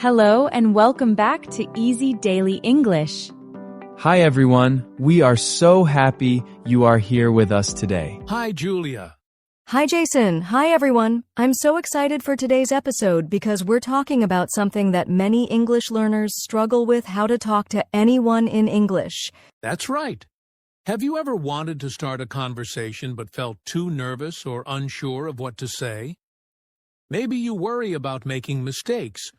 Hello and welcome back to Easy Daily English. Hi everyone, we are so happy you are here with us today. Hi, Julia. Hi, Jason. Hi, everyone. I'm so excited for today's episode because we're talking about something that many English learners struggle with: how to talk to anyone in English. That's right. Have you ever wanted to start a conversation but felt too nervous or unsure of what to say? Maybe you worry about making mistakes,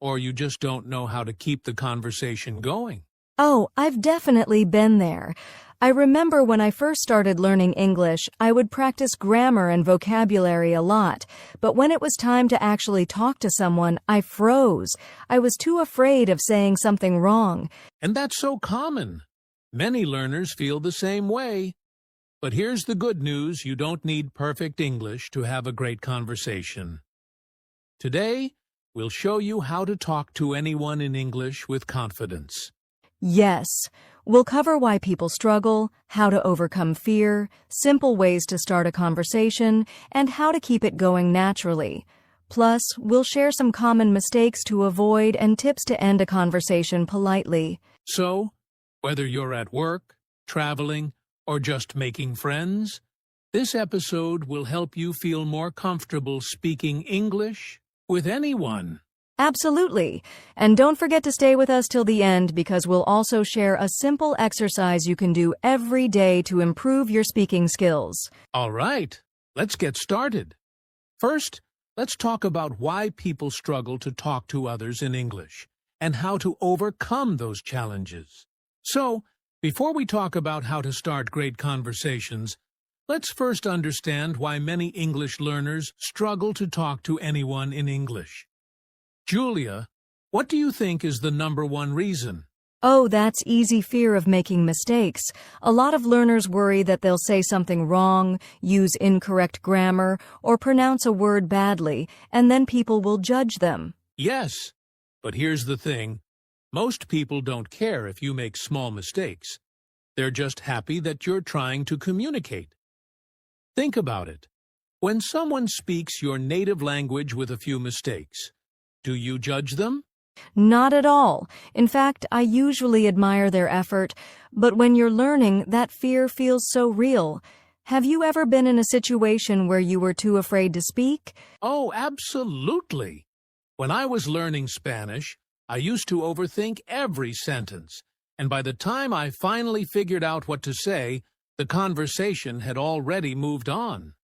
or you just don't know how to keep the conversation going. Oh, I've definitely been there. I remember when I first started learning English, I would practice grammar and vocabulary a lot, but when it was time to actually talk to someone, I froze. I was too afraid of saying something wrong. And that's so common. Many learners feel the same way. But here's the good news: you don't need perfect English to have a great conversation. Today, we'll show you how to talk to anyone in English with confidence. Yes, we'll cover why people struggle, how to overcome fear, simple ways to start a conversation, and how to keep it going naturally. Plus, we'll share some common mistakes to avoid and tips to end a conversation politely. So, whether you're at work, traveling, or just making friends, this episode will help you feel more comfortable speaking English with anyone. Absolutely. And don't forget to stay with us till the end because we'll also share a simple exercise you can do every day to improve your speaking skills. All right, let's get started. First, let's talk about why people struggle to talk to others in English and how to overcome those challenges. So, before we talk about how to start great conversations, let's first understand why many English learners struggle to talk to anyone in English. Julia, what do you think is the number one reason? Oh, that's easy: fear of making mistakes. A lot of learners worry that they'll say something wrong, use incorrect grammar, or pronounce a word badly, and then people will judge them. Yes, but here's the thing. Most people don't care if you make small mistakes. They're just happy that you're trying to communicate. Think about it. When someone speaks your native language with a few mistakes, do you judge them? Not at all. In fact, I usually admire their effort, but when you're learning, that fear feels so real. Have you ever been in a situation where you were too afraid to speak? Oh, absolutely. When I was learning Spanish, I used to overthink every sentence, and by the time I finally figured out what to say, the conversation had already moved on.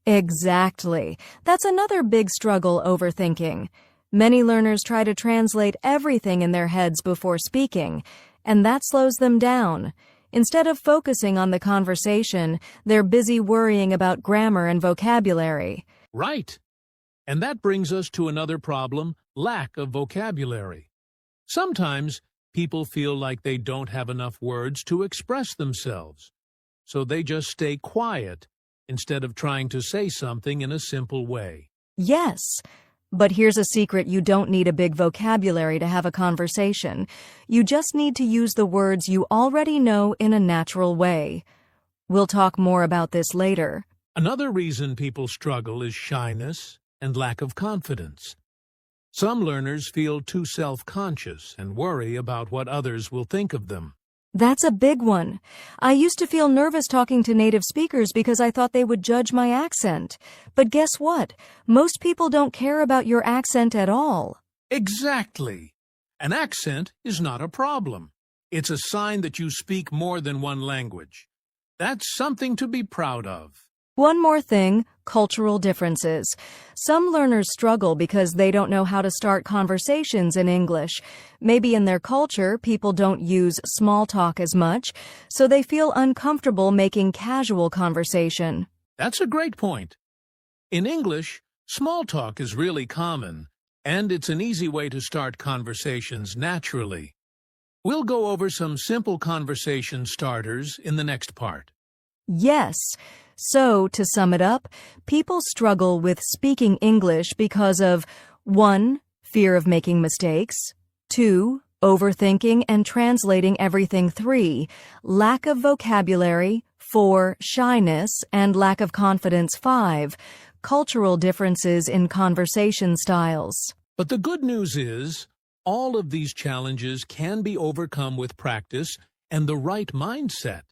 Exactly. That's another big struggle: overthinking. Many learners try to translate everything in their heads before speaking, and that slows them down. Instead of focusing on the conversation, they're busy worrying about grammar and vocabulary. Right. And that brings us to another problem: lack of vocabulary. Sometimes people feel like they don't have enough words to express themselves, so they just stay quiet instead of trying to say something in a simple way. Yes. But here's a secret: you don't need a big vocabulary to have a conversation. You just need to use the words you already know in a natural way. We'll talk more about this later. Another reason people struggle is shyness and lack of confidence. Some learners feel too self-conscious and worry about what others will think of them. That's a big one. I used to feel nervous talking to native speakers because I thought they would judge my accent. But guess what? Most people don't care about your accent at all. Exactly. An accent is not a problem. It's a sign that you speak more than one language. That's something to be proud of. One more thing: cultural differences. Some learners struggle because they don't know how to start conversations in English. Maybe in their culture, people don't use small talk as much, so they feel uncomfortable making casual conversation. That's a great point. In English, small talk is really common, and it's an easy way to start conversations naturally. We'll go over some simple conversation starters in the next part. Yes. So, to sum it up, people struggle with speaking English because of 1. Fear of making mistakes, 2. Overthinking and translating everything, 3. Lack of vocabulary, 4. Shyness and lack of confidence, 5. Cultural differences in conversation styles. But the good news is, all of these challenges can be overcome with practice and the right mindset.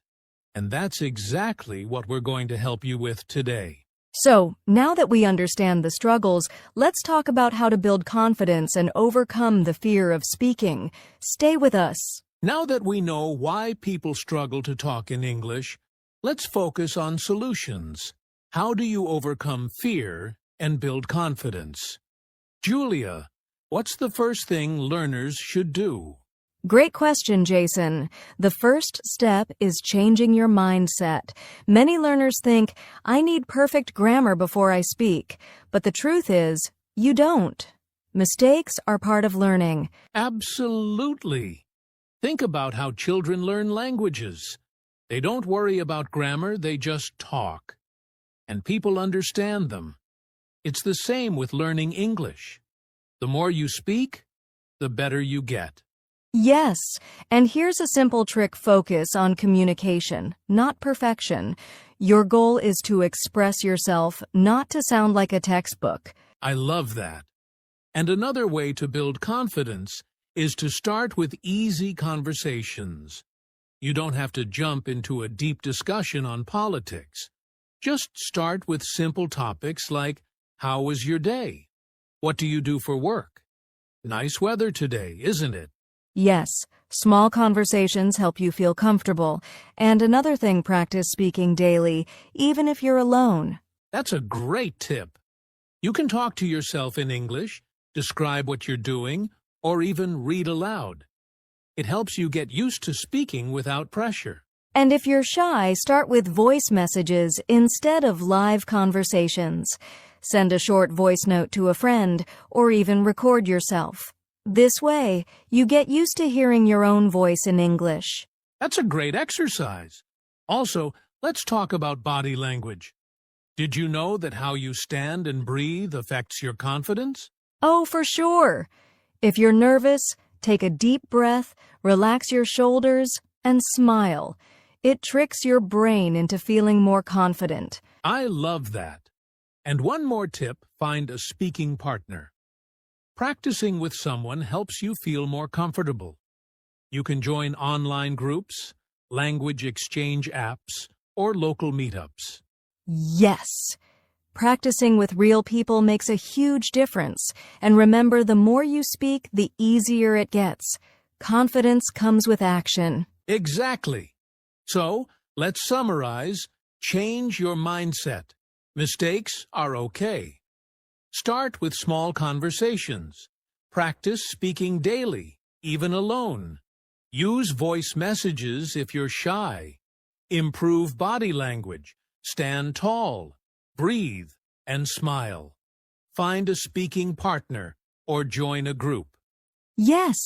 And that's exactly what we're going to help you with today. So, now that we understand the struggles, let's talk about how to build confidence and overcome the fear of speaking. Stay with us. Now that we know why people struggle to talk in English, let's focus on solutions. How do you overcome fear and build confidence? Julia, what's the first thing learners should do? Great question, Jason. The first step is changing your mindset. Many learners think, I need perfect grammar before I speak. But the truth is, you don't. Mistakes are part of learning. Absolutely. Think about how children learn languages. They don't worry about grammar, they just talk. And people understand them. It's the same with learning English. The more you speak, the better you get. Yes, and here's a simple trick: focus on communication, not perfection. Your goal is to express yourself, not to sound like a textbook. I love that. And another way to build confidence is to start with easy conversations. You don't have to jump into a deep discussion on politics. Just start with simple topics like, how was your day? What do you do for work? Nice weather today, isn't it? Yes, small conversations help you feel comfortable. And another thing, practice speaking daily, even if you're alone. That's a great tip. You can talk to yourself in English, describe what you're doing, or even read aloud. It helps you get used to speaking without pressure. And if you're shy, start with voice messages instead of live conversations. Send a short voice note to a friend, or even record yourself. This way, you get used to hearing your own voice in English. That's a great exercise. Also, let's talk about body language. Did you know that how you stand and breathe affects your confidence? Oh, for sure. If you're nervous, take a deep breath, relax your shoulders, and smile. It tricks your brain into feeling more confident. I love that. And one more tip, find a speaking partner. Practicing with someone helps you feel more comfortable. You can join online groups, language exchange apps, or local meetups. Yes! Practicing with real people makes a huge difference. And remember, the more you speak, the easier it gets. Confidence comes with action. Exactly. So, let's summarize. Change your mindset. Mistakes are okay. Start with small conversations. Practice speaking daily, even alone. Use voice messages if you're shy. Improve body language. Stand tall. Breathe and smile. Find a speaking partner or join a group. Yes.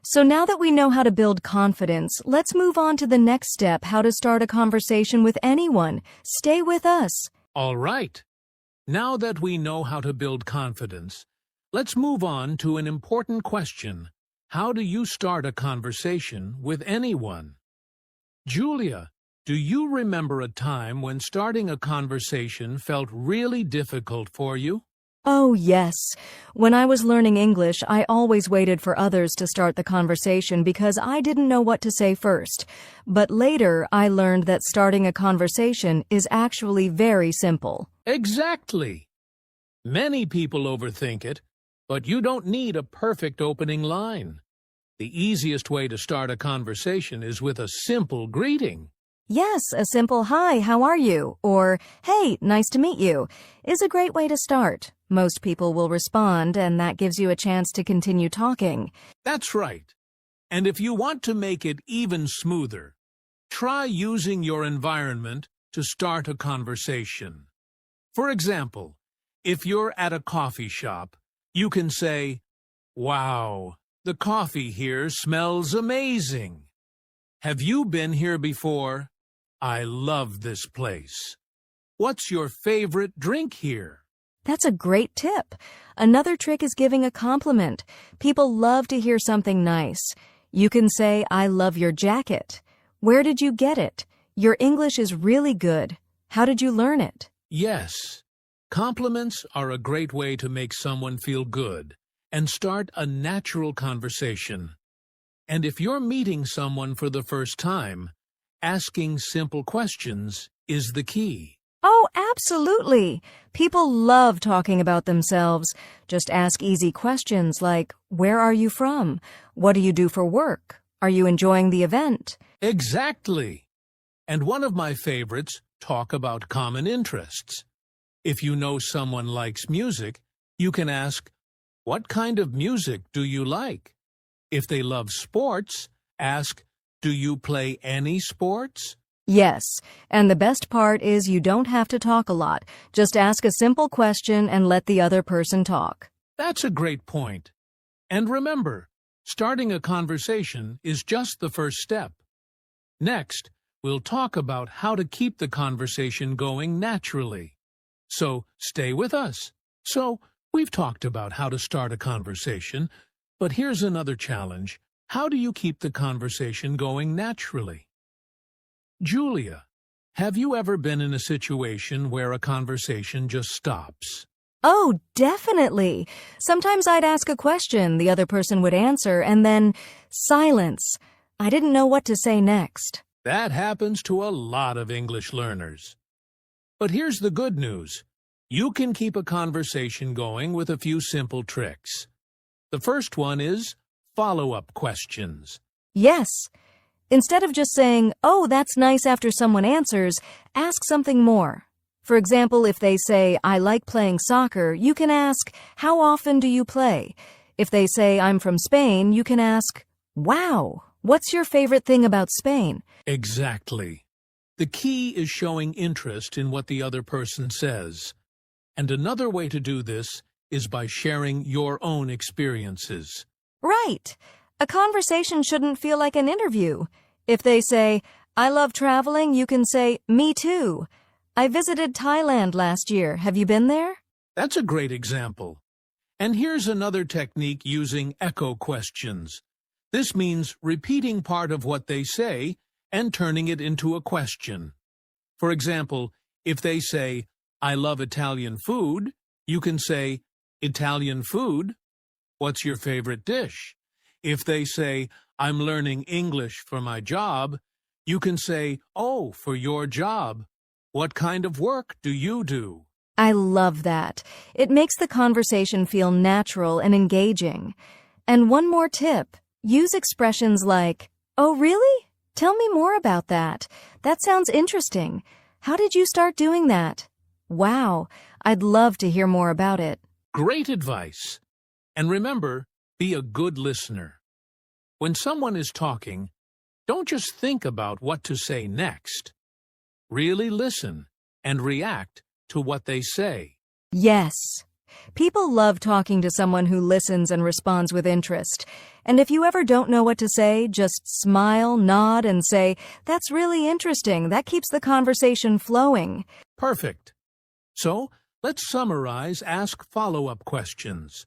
So now that we know how to build confidence, let's move on to the next step: how to start a conversation with anyone. Stay with us. All right. Now that we know how to build confidence, let's move on to an important question. How do you start a conversation with anyone? Julia, do you remember a time when starting a conversation felt really difficult for you? Oh, yes. When I was learning English, I always waited for others to start the conversation because I didn't know what to say first. But later, I learned that starting a conversation is actually very simple. Exactly. Many people overthink it, but you don't need a perfect opening line. The easiest way to start a conversation is with a simple greeting. Yes, a simple "Hi, how are you?" or "Hey, nice to meet you" is a great way to start. Most people will respond, and that gives you a chance to continue talking. That's right. And if you want to make it even smoother, try using your environment to start a conversation. For example, if you're at a coffee shop, you can say, "Wow, the coffee here smells amazing. Have you been here before? I love this place. What's your favorite drink here?" That's a great tip. Another trick is giving a compliment. People love to hear something nice. You can say, "I love your jacket." "Where did you get it?" "Your English is really good. How did you learn it?" Yes, compliments are a great way to make someone feel good, and start a natural conversation. And if you're meeting someone for the first time, asking simple questions is the key. Oh, absolutely. People love talking about themselves. Just ask easy questions like, where are you from? What do you do for work? Are you enjoying the event? Exactly. And one of my favorites, talk about common interests. If you know someone likes music, you can ask, what kind of music do you like? If they love sports, ask, do you play any sports? Yes, and the best part is you don't have to talk a lot. Just ask a simple question and let the other person talk. That's a great point. And remember, starting a conversation is just the first step. Next, we'll talk about how to keep the conversation going naturally. So, stay with us. So, we've talked about how to start a conversation, but here's another challenge. How do you keep the conversation going naturally? Julia, have you ever been in a situation where a conversation just stops? Oh, definitely. Sometimes I'd ask a question, the other person would answer, and then silence. I didn't know what to say next. That happens to a lot of English learners. But here's the good news. You can keep a conversation going with a few simple tricks. The first one is follow-up questions. Yes. Instead of just saying, oh, that's nice after someone answers, ask something more. For example, if they say, I like playing soccer, you can ask, how often do you play? If they say, I'm from Spain, you can ask, wow, what's your favorite thing about Spain? Exactly. The key is showing interest in what the other person says. And another way to do this is by sharing your own experiences. Right. A conversation shouldn't feel like an interview. If they say, I love traveling, you can say, me too. I visited Thailand last year. Have you been there? That's a great example. And here's another technique using echo questions. This means repeating part of what they say and turning it into a question. For example, if they say, I love Italian food, you can say, Italian food? What's your favorite dish? If they say, I'm learning English for my job, you can say, oh, for your job. What kind of work do you do? I love that. It makes the conversation feel natural and engaging. And one more tip. Use expressions like, oh, really? Tell me more about that. That sounds interesting. How did you start doing that? Wow, I'd love to hear more about it. Great advice. And remember, be a good listener. When someone is talking, don't just think about what to say next. Really listen and react to what they say. Yes. People love talking to someone who listens and responds with interest. And if you ever don't know what to say, just smile, nod, and say, that's really interesting. That keeps the conversation flowing. Perfect. So, let's summarize, ask follow-up questions.